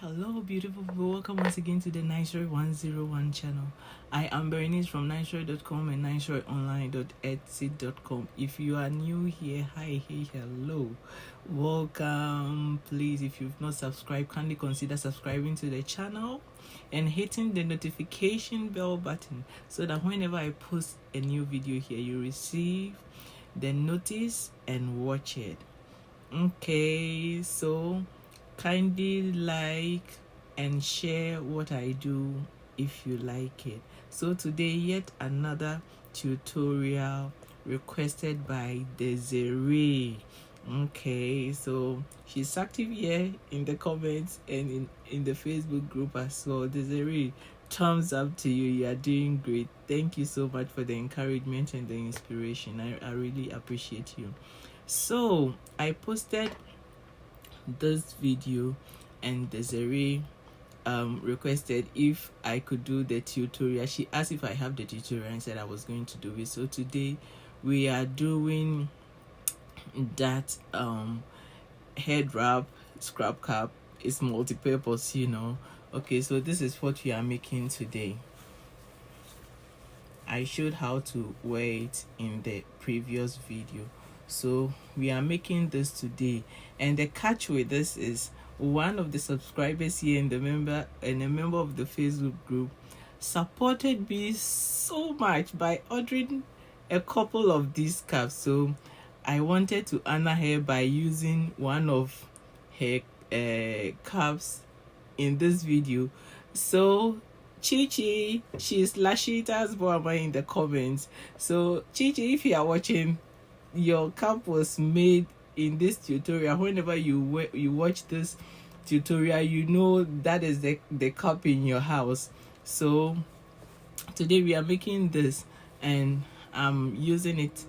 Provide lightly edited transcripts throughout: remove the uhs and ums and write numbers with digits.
Hello, beautiful people. Welcome once again to the Niceroy 101 channel. I am Berenice from Niceroy.com and niceroyonline.etsy.com. If you are new here, hi, hey, hello. Welcome. Please, if you've not subscribed, kindly consider subscribing to the channel and hitting the notification bell button so that whenever I post a new video here, you receive the notice and watch it. Okay, so kindly like and share what I do if you like it. So today, yet another tutorial requested by Desiree. Okay, so she's active here in the comments and in the Facebook group as well. Desiree, thumbs up to you. You are doing great. Thank you so much for the encouragement and the inspiration. I really appreciate you. So I posted this video and Desiree requested if I could do the tutorial. She asked if I have the tutorial and said I was going to do it. So today we are doing that head wrap scrap cap. Is multi-purpose, you know. Okay, so this is what we are making today. I showed how to wear it in the previous video, so we are making this today. And the catch with this is one of the subscribers here and a member of the Facebook group supported me so much by ordering a couple of these caps. So I wanted to honor her by using one of her caps in this video. So Chichi, she's Lashita's Boama in the comments. So Chichi, if you are watching, your cap was made in this tutorial. Whenever you watch this tutorial, you know that is the cap in your house. So today we are making this and I'm using it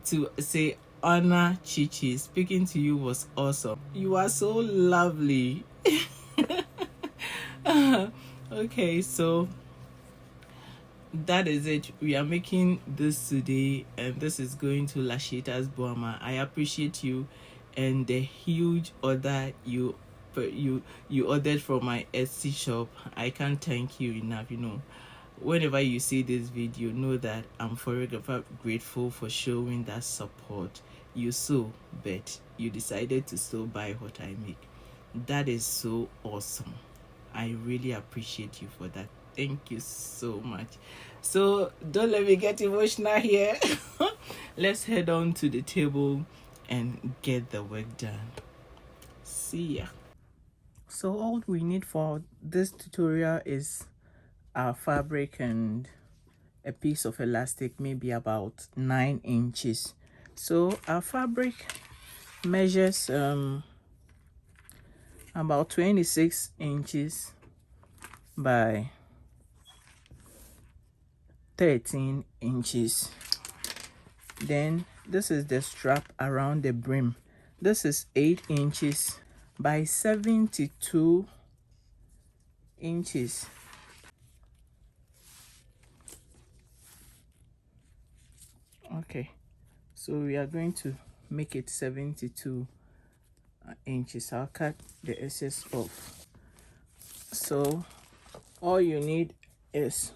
to say honor Chichi. Speaking to you was awesome. You are so lovely. Okay, so that is it. We are making this today and this is going to Lashita's Boama. I appreciate you and the huge order you ordered from my Etsy shop. I can't thank you enough. You know, whenever you see this video, know that I'm forever grateful for showing that support. You sew, but you decided to still buy what I make. That is so awesome. I really appreciate you for that. Thank you so much. So don't let me get emotional here. Let's head on to the table and get the work done. See ya. So all we need for this tutorial is our fabric and a piece of elastic, maybe about 9 inches. So our fabric measures about 26 inches by 13 inches. Then this is the strap around the brim. This is 8 inches by 72 inches. Okay, so we are going to make it 72 inches. I'll cut the excess off. So all you need is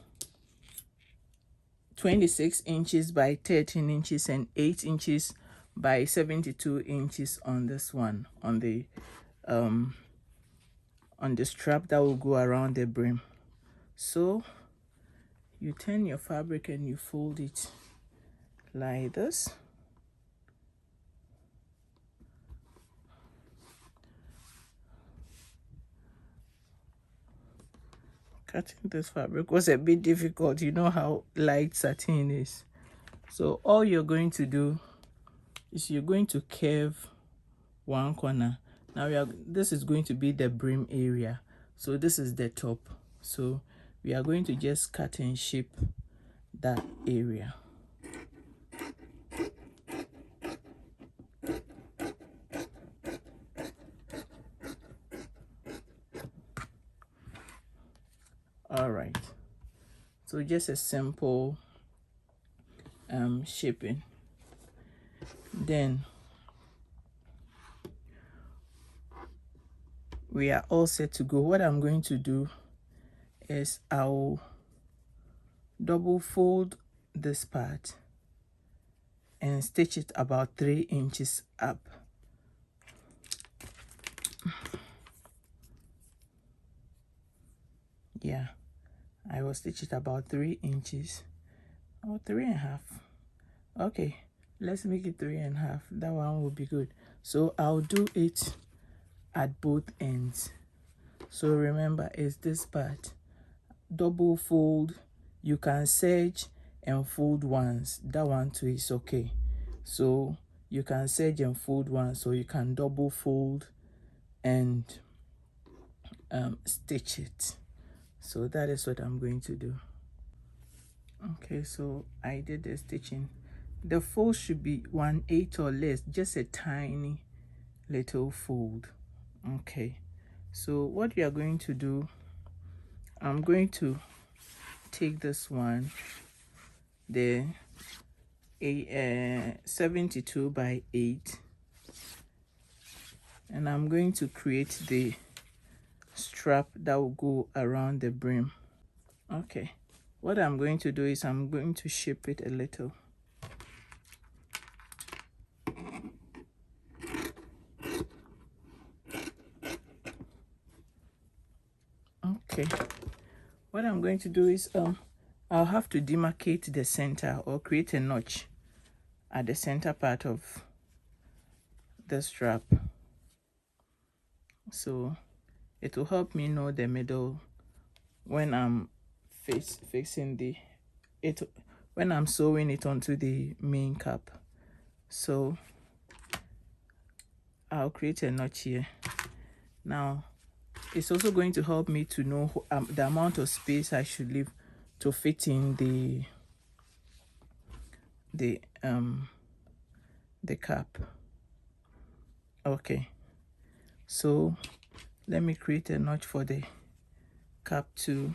26 inches by 13 inches and 8 inches by 72 inches on this one, on the strap that will go around the brim. So you turn your fabric and you fold it like this. Cutting this fabric was a bit difficult. You know how light satin is. So all you're going to do is you're going to curve one corner. Now this is going to be the brim area. So this is the top. So we are going to just cut and shape that area. All right, so just a simple shaping. Then we are all set to go. What I'm going to do is I'll double fold this part and stitch it about 3 inches up. Yeah, I will stitch it about 3 inches or 3.5. Okay, let's make it 3.5. That one will be good. So I'll do it at both ends. So remember, it's this part. Double fold. You can serge and fold once. That one too is okay. So you can serge and fold once, so you can double fold and stitch it. So that is what I'm going to do. Okay, so I did the stitching. The fold should be 1/8 or less, just a tiny little fold. Okay, so what we are going to do, I'm going to take this one, the 72 by 8, and I'm going to create the strap that will go around the brim. Okay, what I'm going to do is I'm going to shape it a little. Okay, what I'm going to do is I'll have to demarcate the center or create a notch at the center part of the strap, so it will help me know the middle when I'm fixing when I'm sewing it onto the main cap. So I'll create a notch here. Now it's also going to help me to know the amount of space I should leave to fit in the cap. Okay, so let me create a notch for the cap too.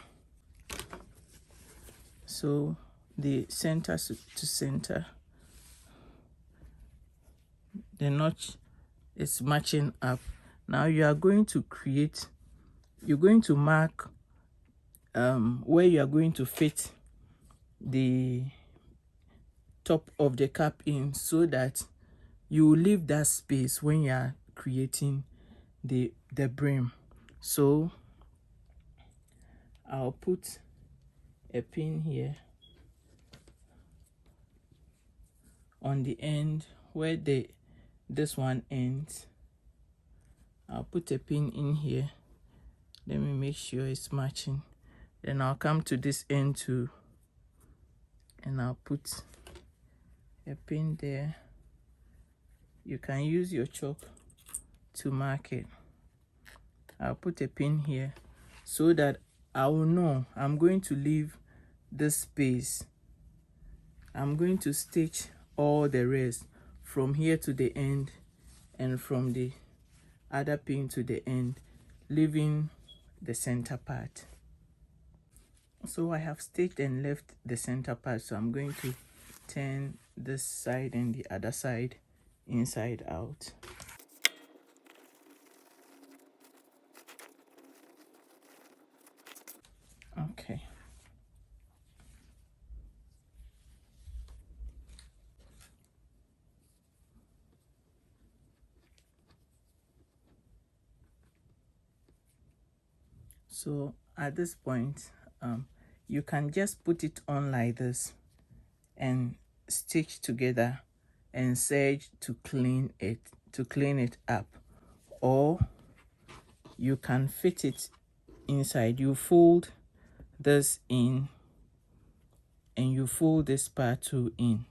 So the center to center, the notch is matching up. Now you are going to create, you're going to mark where you are going to fit the top of the cap in, so that you will leave that space when you are creating the brim. So I'll put a pin here on the end where this one ends. I'll put a pin in here. Let me make sure it's matching. Then I'll come to this end too, and I'll put a pin there. You can use your chalk to mark it. I'll put a pin here so that I will know I'm going to leave this space. I'm going to stitch all the rest from here to the end and from the other pin to the end, leaving the center part. So I have stitched and left the center part, so I'm going to turn this side and the other side inside out. Okay. So at this point, you can just put it on like this and stitch together and serge to clean it up, or you can fit it inside. You fold this in and you fold this part too in,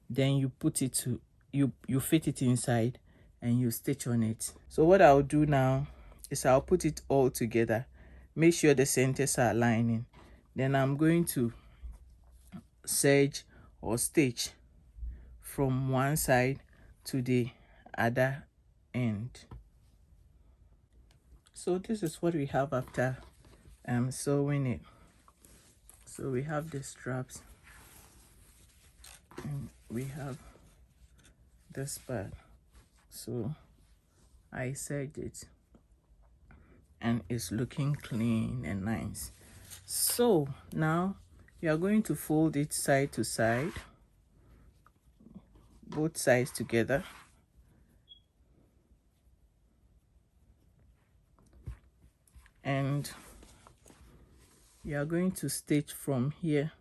then you put it to you fit it inside and you stitch on it. So what I'll do now is I'll put it all together, make sure the centers are aligning, then I'm going to serge or stitch from one side to the other end. So this is what we have after sewing it. So we have the straps and we have this part. So I serged it and it's looking clean and nice. So now you are going to fold it side to side, both sides together, and you are going to stitch from here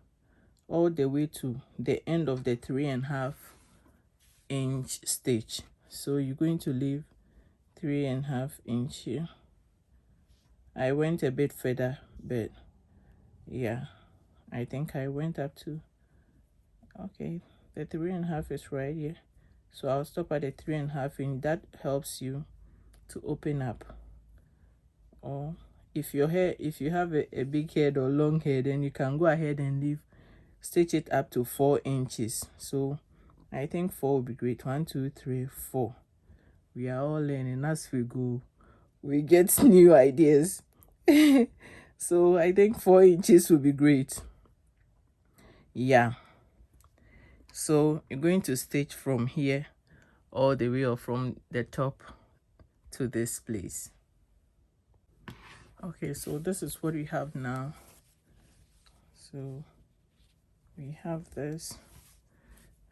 all the way to the end of the 3.5 inch stitch. So you're going to leave 3.5 inch here. I went a bit further, but yeah, I think I went up to, okay, the 3.5 is right here, so I'll stop at the 3.5 inch. That helps you to open up. Or if your hair, if you have a big head or long hair, then you can go ahead and leave, stitch it up to 4 inches. So I think 4 will be great. 1 2 3 4. We are all learning as we go, we get new ideas. So I think 4 inches will be great. Yeah, so you're going to stitch from here all the way, or from the top to this place. Okay, so this is what we have now. So we have this,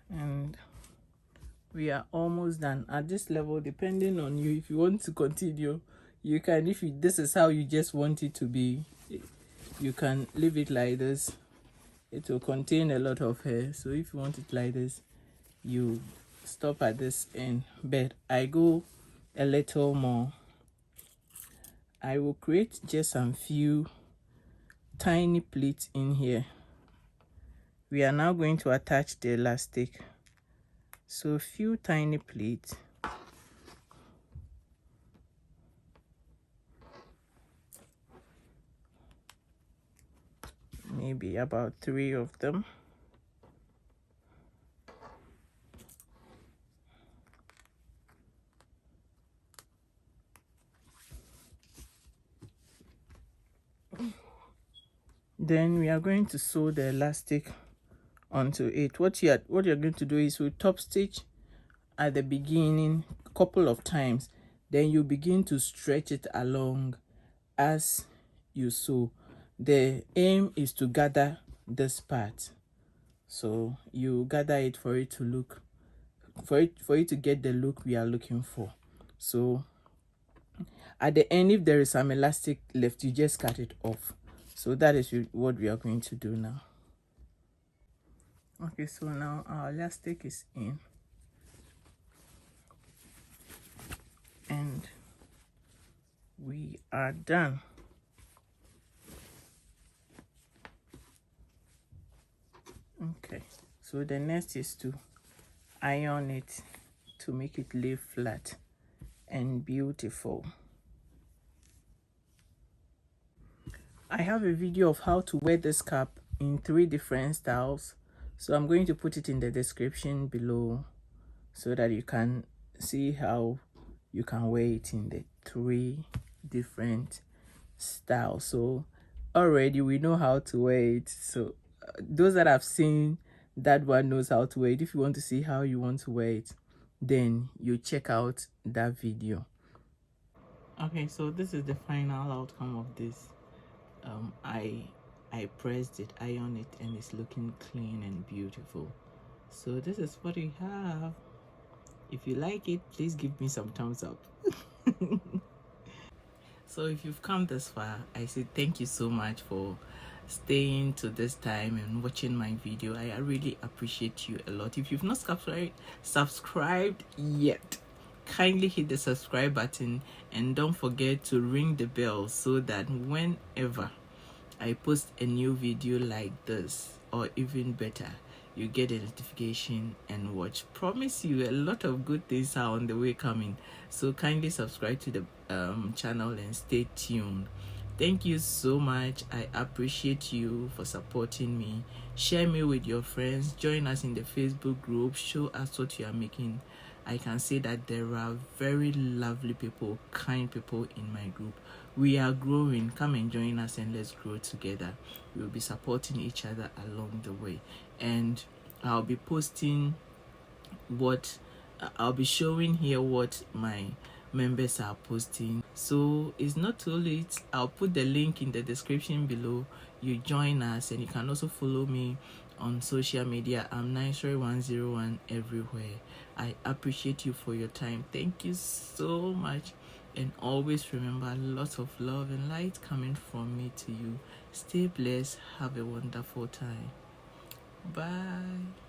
and we are almost done. At this level, depending on you, if you want to continue, you can. If you, this is how you just want it to be, you can leave it like this. It will contain a lot of hair, so if you want it like this, you stop at this end. But I go a little more. I will create just some few tiny pleats in here. We are now going to attach the elastic, so a few tiny pleats. Maybe about 3 of them. Then we are going to sew the elastic onto it. What you're going to do is we top stitch at the beginning a couple of times, then you begin to stretch it along as you sew. The aim is to gather this part, so you gather it for it to look, for you to get the look we are looking for. So at the end, if there is some elastic left, you just cut it off. So that is what we are going to do now. Okay, so now our elastic is in, and we are done. Okay, so the next is to iron it to make it lay flat and beautiful. I have a video of how to wear this cap in 3 different styles, so I'm going to put it in the description below so that you can see how you can wear it in the 3 different styles. So already we know how to wear it, so those that have seen that one knows how to wear it. If you want to see how you want to wear it, then you check out that video. Okay, so this is the final outcome of this. I pressed it, ironed it, and it's looking clean and beautiful. So this is what we have. If you like it, please give me some thumbs up. So if you've come this far, I say thank you so much for staying to this time and watching my video. I really appreciate you a lot. If you've not subscribed yet, kindly hit the subscribe button and don't forget to ring the bell so that whenever I post a new video like this, or even better, you get a notification and watch. Promise you a lot of good things are on the way coming, so kindly subscribe to the channel and stay tuned. Thank you so much. I appreciate you for supporting me. Share me with your friends, join us in the Facebook group, show us what you are making. I can say that there are very lovely people, kind people in my group. We are growing. Come and join us and let's grow together. We'll be supporting each other along the way. And I'll be posting what I'll be showing here, what my members are posting. So it's not too late. I'll put the link in the description below. You join us, and you can also follow me on social media. I'm Niceroy 101 everywhere. I appreciate you for your time. Thank you so much. And always remember, lots of love and light coming from me to you. Stay blessed. Have a wonderful time. Bye.